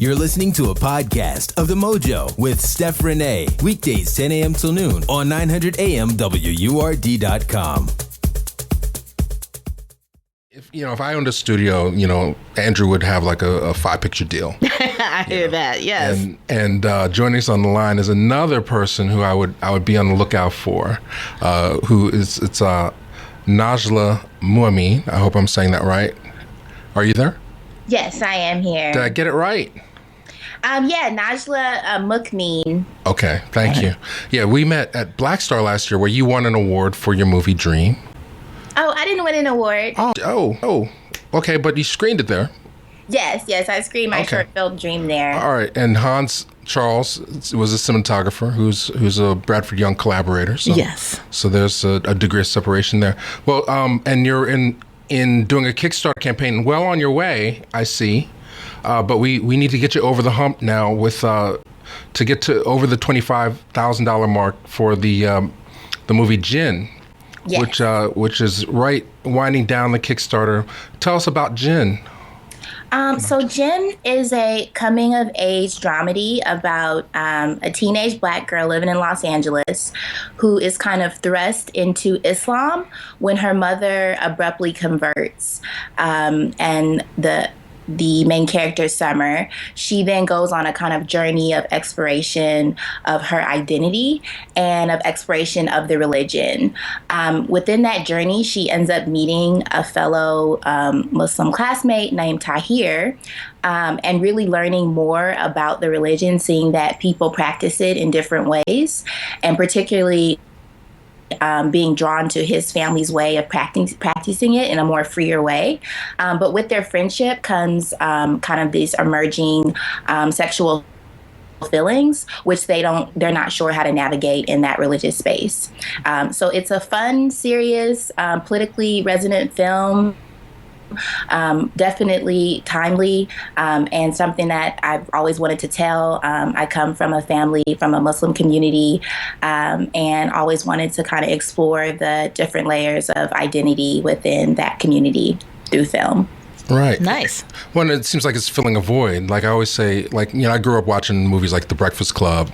You're listening to a podcast of The Mojo with Steph Renee. Weekdays 10 a.m. till noon on 900 AM WURD.com. If I owned a studio, Andrew would have like a 5-picture deal. I hear that, yes. And joining us on the line is another person who I would be on the lookout for, it's Nijla Muamin. I hope I'm saying that right. Are you there? Yes, I am here. Did I get it right? Nijla Muamin. Okay, thank you. Yeah, we met at Blackstar last year where you won an award for your movie Dream. Oh, I didn't win an award. Oh, okay, but you screened it there. Yes, I screened my short film Dream there. All right, and Hans Charles was a cinematographer who's a Bradford Young collaborator. So, yes. So there's a degree of separation there. Well, and you're in doing a Kickstarter campaign, well on your way, I see. But we need to get you over the hump now with to get to over the $25,000 mark for the movie Jinn. Yes. Which is right winding down the Kickstarter. Tell us about Jinn. So Jinn is a coming-of-age dramedy about a teenage Black girl living in Los Angeles who is kind of thrust into Islam when her mother abruptly converts. And the main character, Summer, she then goes on a kind of journey of exploration of her identity and of exploration of the religion. Within that journey, she ends up meeting a fellow Muslim classmate named Tahir, and really learning more about the religion, seeing that people practice it in different ways, and particularly being drawn to his family's way of practicing it in a more freer way. But with their friendship comes kind of these emerging sexual feelings, which they're not sure how to navigate in that religious space. So it's a fun, serious, politically resonant film. Definitely timely, and something that I've always wanted to tell. I come from a Muslim community, and always wanted to kind of explore the different layers of identity within that community through film. Right. Nice. Well, it seems like it's filling a void. Like I always say, I grew up watching movies like The Breakfast Club.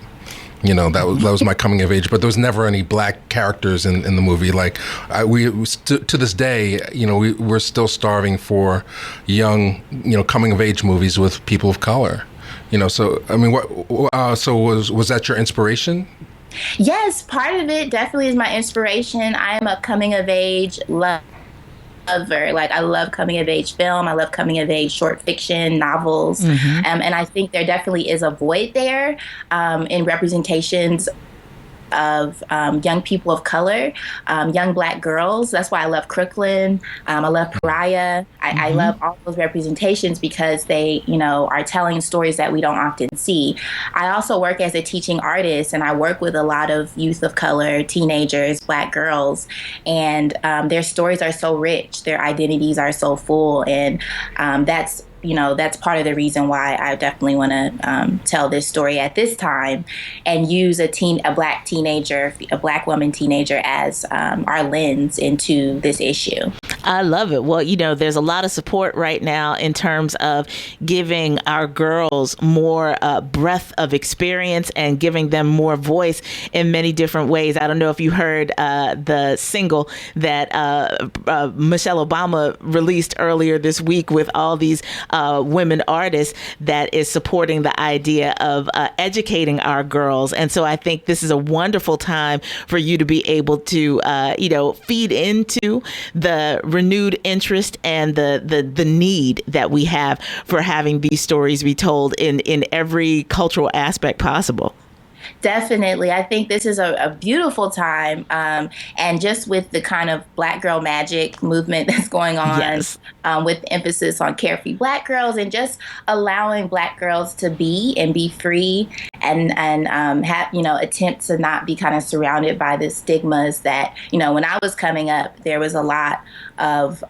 That was my coming of age, but there was never any Black characters in the movie. To this day, we're still starving for young, coming of age movies with people of color. So I mean, was that your inspiration? Yes, part of it definitely is my inspiration. I am a coming of age lover. I love coming of age film. I love coming of age short fiction, novels. Mm-hmm. And I think there definitely is a void there in representations of young people of color, young Black girls. That's why I love Crooklyn. I love Pariah. I love all those representations because they, are telling stories that we don't often see. I also work as a teaching artist, and I work with a lot of youth of color, teenagers, Black girls, and their stories are so rich. Their identities are so full, and that's part of the reason why I definitely want to tell this story at this time and use a Black woman teenager as our lens into this issue. I love it. Well, there's a lot of support right now in terms of giving our girls more breadth of experience and giving them more voice in many different ways. I don't know if you heard the single that Michelle Obama released earlier this week with all these women artists that is supporting the idea of educating our girls. And so I think this is a wonderful time for you to be able to, feed into the renewed interest and the need that we have for having these stories be told in every cultural aspect possible. Definitely. I think this is a beautiful time. And just with the kind of Black girl magic movement that's going on, yes. With emphasis on carefree Black girls and just allowing Black girls to be free attempt to not be kind of surrounded by the stigmas that, when I was coming up, there was a lot of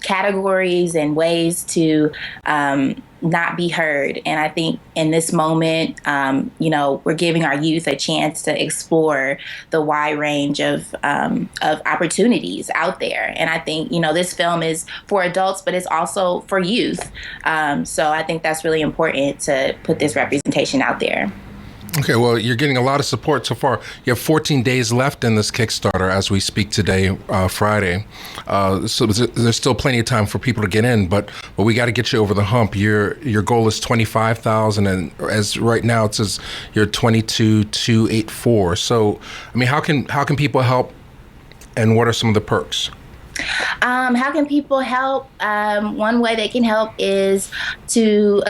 categories and ways to not be heard. And I think in this moment, we're giving our youth a chance to explore the wide range of opportunities out there. And I think, this film is for adults, but it's also for youth. So I think that's really important to put this representation out there. Okay, well, you're getting a lot of support so far. You have 14 days left in this Kickstarter as we speak today, Friday. So there's still plenty of time for people to get in, but we got to get you over the hump. Your goal is 25,000, and as right now it says you're 22,284. So, I mean, how can people help, and what are some of the perks? How can people help? One way they can help is to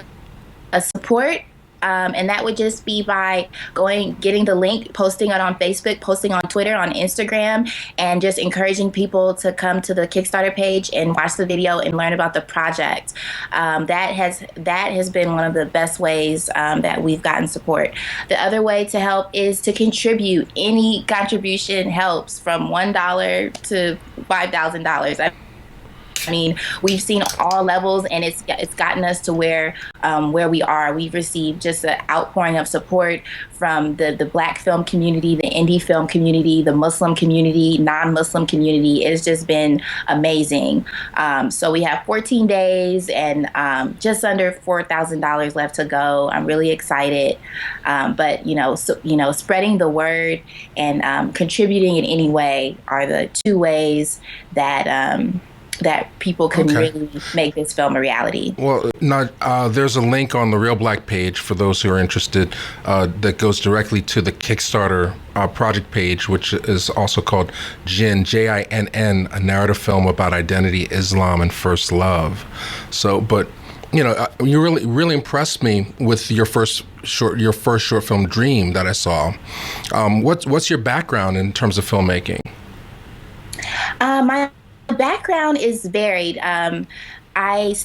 support. And that would just be by getting the link, posting it on Facebook, posting on Twitter, on Instagram, and just encouraging people to come to the Kickstarter page and watch the video and learn about the project. That has been one of the best ways that we've gotten support. The other way to help is to contribute. Any contribution helps, from $1 to $5,000. I mean, we've seen all levels, and it's gotten us to where we are. We've received just an outpouring of support from the Black film community, the indie film community, the Muslim community, non-Muslim community. It's just been amazing. So we have 14 days and just under $4,000 left to go. I'm really excited. But spreading the word and contributing in any way are the two ways that people can really make this film a reality. Well, there's a link on the Reelblack page for those who are interested that goes directly to the Kickstarter project page, which is also called Jinn, Jinn, a narrative film about identity, Islam, and first love. So, but you really impressed me with your first short film, Dream, that I saw. What's your background in terms of filmmaking? My background is varied. I went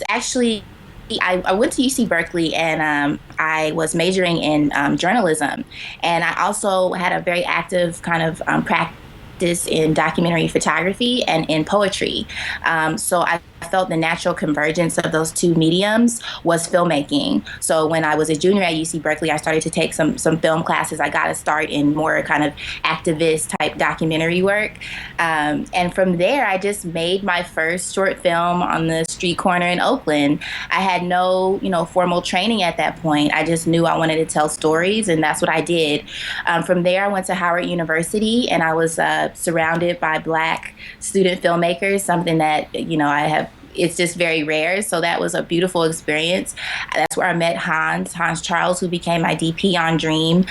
to UC Berkeley, and I was majoring in journalism, and I also had a very active kind of practice in documentary photography and in poetry. So I felt the natural convergence of those two mediums was filmmaking. So when I was a junior at UC Berkeley, I started to take some film classes. I got a start in more kind of activist type documentary work. And from there, I just made my first short film on the street corner in Oakland. I had no, formal training at that point. I just knew I wanted to tell stories, and that's what I did. From there, I went to Howard University, and I was surrounded by Black student filmmakers, something that, it's just very rare. So that was a beautiful experience. That's where I met Hans Charles, who became my DP on Dream,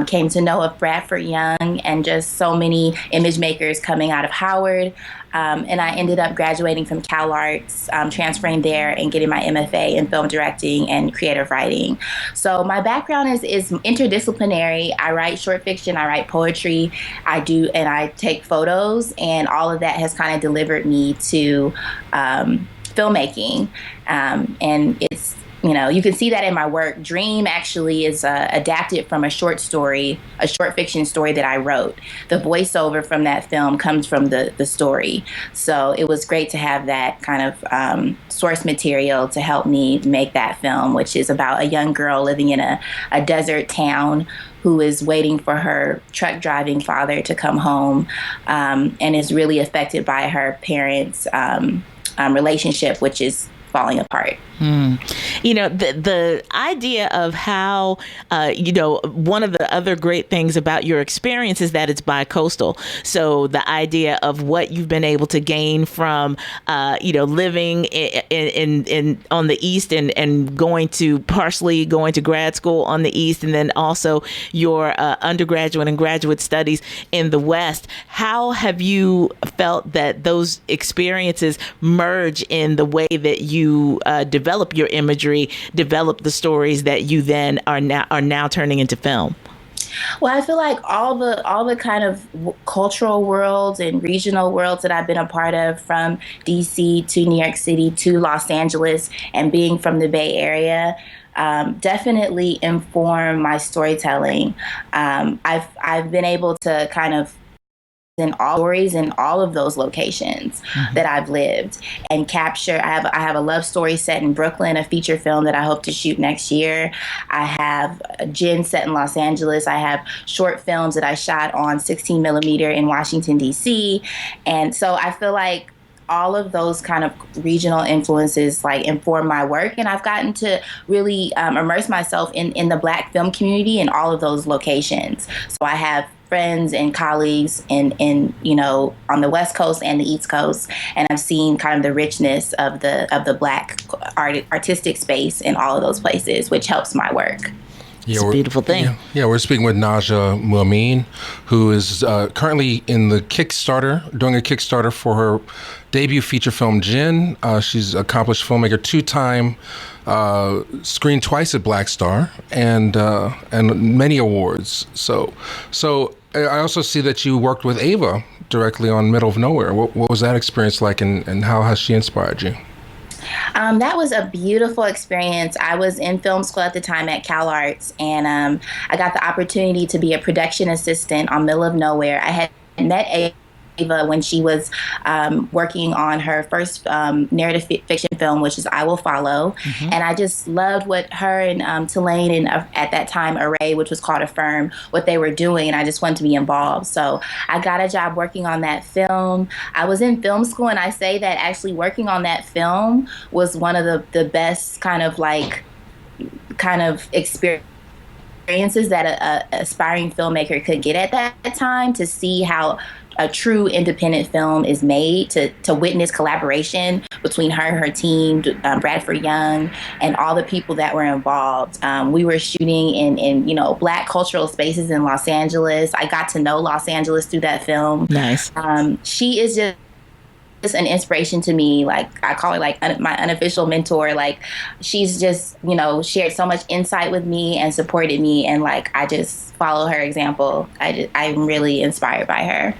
came to know of Bradford Young, and just so many image makers coming out of Howard. And I ended up graduating from Cal Arts, transferring there and getting my MFA in film directing and creative writing. So my background is interdisciplinary. I write short fiction, I write poetry, and I take photos, and all of that has kind of delivered me to filmmaking. And it's, you can see that in my work. Dream actually is adapted from a short fiction story that I wrote. The voiceover from that film comes from the story. So it was great to have that kind of source material to help me make that film, which is about a young girl living in a desert town who is waiting for her truck driving father to come home, and is really affected by her parents' relationship, which is falling apart. The idea of how, one of the other great things about your experience is that it's bicoastal. So the idea of what you've been able to gain from, living in on the East and partially going to grad school on the East, and then also your undergraduate and graduate studies in the West. How have you felt that those experiences merge in the way that you develop your imagery, develop the stories that you then are now turning into film? Well, I feel like all the kind of cultural worlds and regional worlds that I've been a part of, from DC to New York City to Los Angeles, and being from the Bay Area, definitely inform my storytelling. I've been able to kind of in all stories in all of those locations that I've lived and capture. I have a love story set in Brooklyn, a feature film that I hope to shoot next year. I have Jinn set in Los Angeles. I have short films that I shot on 16 millimeter in Washington, D.C. And so I feel like all of those kind of regional influences like inform my work, and I've gotten to really immerse myself in the Black film community in all of those locations. So I have friends and colleagues in on the West Coast and the East Coast, and I've seen kind of the richness of the Black artistic space in all of those places, which helps my work. It's a beautiful thing. We're speaking with Nijla Muamin, who is currently in the Kickstarter, doing a Kickstarter for her debut feature film, Jinn. She's an accomplished filmmaker, 2-time screened twice at Blackstar, and many awards. So I also see that you worked with Ava directly on Middle of Nowhere. What was that experience like, and how has she inspired you? That was a beautiful experience. I was in film school at the time at Cal Arts, and I got the opportunity to be a production assistant on Middle of Nowhere. I had met Ava when she was working on her first narrative fiction film, which is I Will Follow. And I just loved what her and Tulane and at that time Array, which was called Affirm, what they were doing, and I just wanted to be involved. So I got a job working on that film. I was in film school, and I say that actually working on that film was one of the best kind of experiences that a aspiring filmmaker could get at that time, to see how a true independent film is made, to witness collaboration between her team, Bradford Young, and all the people that were involved. We were shooting in Black cultural spaces in Los Angeles. I got to know Los Angeles through that film. Nice. She is just an inspiration to me. Like, I call her like my unofficial mentor. Like, she's just shared so much insight with me and supported me, and like I just follow her example. I'm really inspired by her.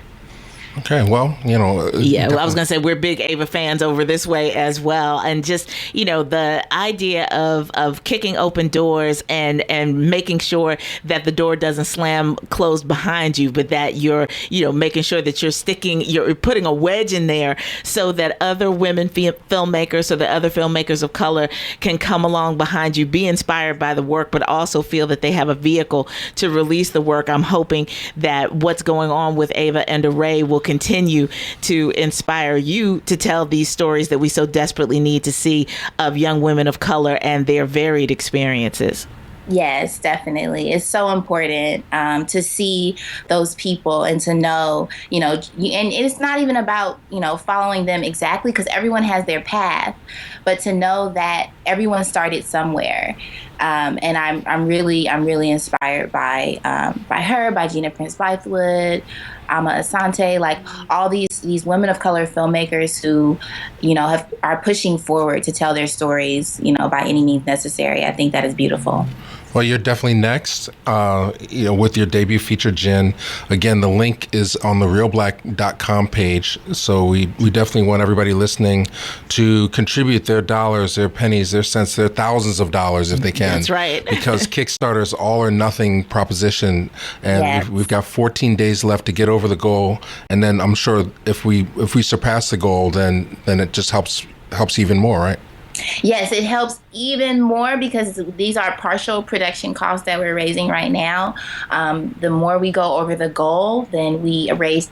Okay, well, I was going to say we're big Ava fans over this way as well. And just, the idea of kicking open doors and making sure that the door doesn't slam closed behind you, but that you're, making sure that you're putting a wedge in there so that other women filmmakers, so that other filmmakers of color can come along behind you, be inspired by the work, but also feel that they have a vehicle to release the work. I'm hoping that what's going on with Ava and Array will continue to inspire you to tell these stories that we so desperately need to see of young women of color and their varied experiences. Yes, definitely. It's so important to see those people and to know, and it's not even about, following them exactly, because everyone has their path, but to know that everyone started somewhere. And I'm really inspired by her, by Gina Prince Bythewood, Ama Asante, like all these women of color filmmakers who, are pushing forward to tell their stories, by any means necessary. I think that is beautiful. Well, you're definitely next, with your debut feature, Jinn. Again, the link is on the Reelblack.com page. So we definitely want everybody listening to contribute their dollars, their pennies, their cents, their thousands of dollars if they can. That's right. Because Kickstarter's all or nothing proposition, and yes. we've got 14 days left to get over the goal. And then I'm sure if we surpass the goal, then it just helps even more, right? Yes, it helps even more because these are partial production costs that we're raising right now. The more we go over the goal, then we raise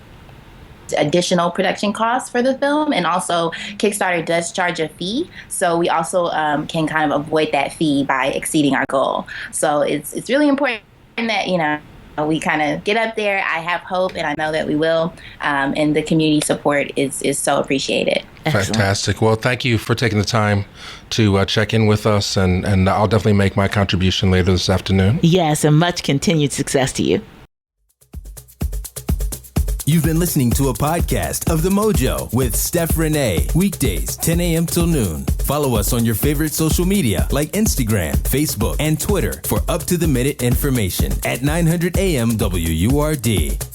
additional production costs for the film. And also Kickstarter does charge a fee. So we also can kind of avoid that fee by exceeding our goal. So it's really important that, we kind of get up there. I have hope, and I know that we will. And the community support is so appreciated. Excellent. Fantastic. Well, thank you for taking the time to check in with us, and I'll definitely make my contribution later this afternoon. Yes, and much continued success to you. You've been listening to a podcast of The Mojo with Steph Renee, weekdays 10 a.m. till noon. Follow us on your favorite social media like Instagram, Facebook, and Twitter for up-to-the-minute information at 900 AM WURD.